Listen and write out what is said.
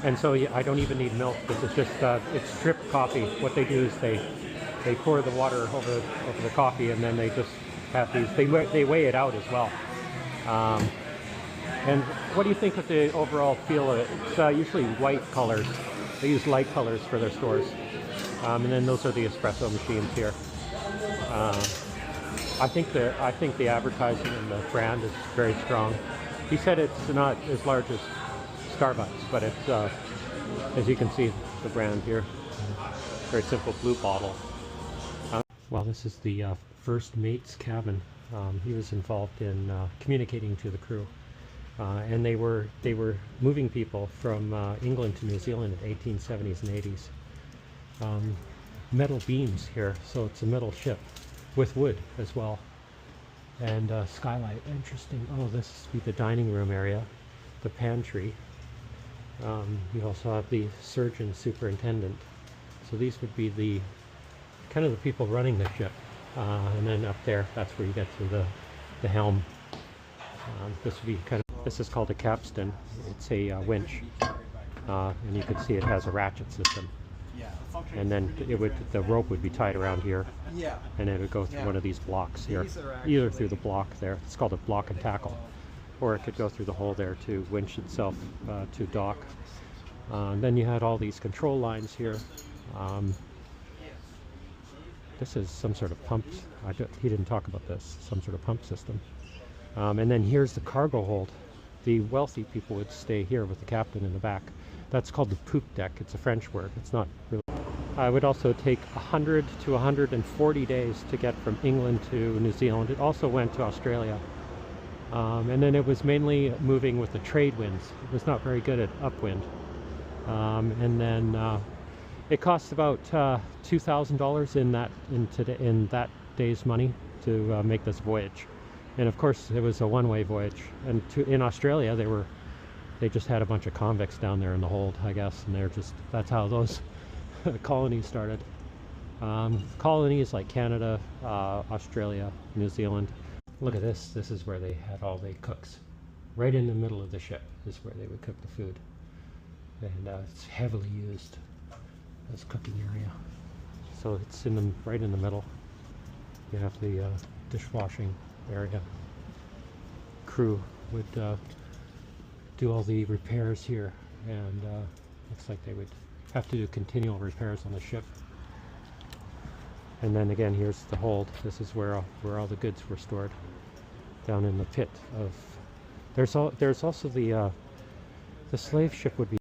And so I don't even need milk. This is just it's drip coffee. What they do is they pour the water over the coffee, and then they just have these. They weigh it out as well. And what do you think of the overall feel of it? It's usually white colors. They use light colors for their stores. And then those are the espresso machines here. I think the advertising and the brand is very strong. He said it's not as large as Starbucks, but it's as you can see, the brand here. Very simple blue bottle. Well, this is the first mate's cabin. He was involved in communicating to the crew, and they were moving people from England to New Zealand in 1870s and 80s. Metal beams here, so it's a metal ship with wood as well, and skylight. Interesting. Oh, this would be the dining room area, the pantry. You also have the surgeon superintendent. So these would be the kind of the people running the ship, and then up there, that's where you get to the helm. This would be this is called a capstan. It's a winch, and you can see it has a ratchet system. And then the rope would be tied around here, and it would go through one of these blocks here, either through the block there. It's called a block and tackle, or it could go through the hole there to winch itself to dock. Then you had all these control lines here. This is some sort of pump. He didn't talk about this. Some sort of pump system. And then here's the cargo hold. The wealthy people would stay here with the captain in the back. That's called the poop deck. It's a French word. It's not really. It would also take 100 to 140 days to get from England to New Zealand. It also went to Australia. And then it was mainly moving with the trade winds. It was not very good at upwind. And then it cost about $2,000 in that day's money to make this voyage. And of course, it was a one-way voyage. And in Australia, they just had a bunch of convicts down there in the hold, I guess, and that's how those colonies started. Colonies like Canada, Australia, New Zealand. Look at this. This is where they had all the cooks. Right in the middle of the ship is where they would cook the food. And it's heavily used as cooking area. So it's right in the middle. You have the dishwashing area. Crew would do all the repairs here, and looks like they would have to do continual repairs on the ship. And then again, here's the hold. This is where all the goods were stored, down in the pit of. There's also the slave ship would be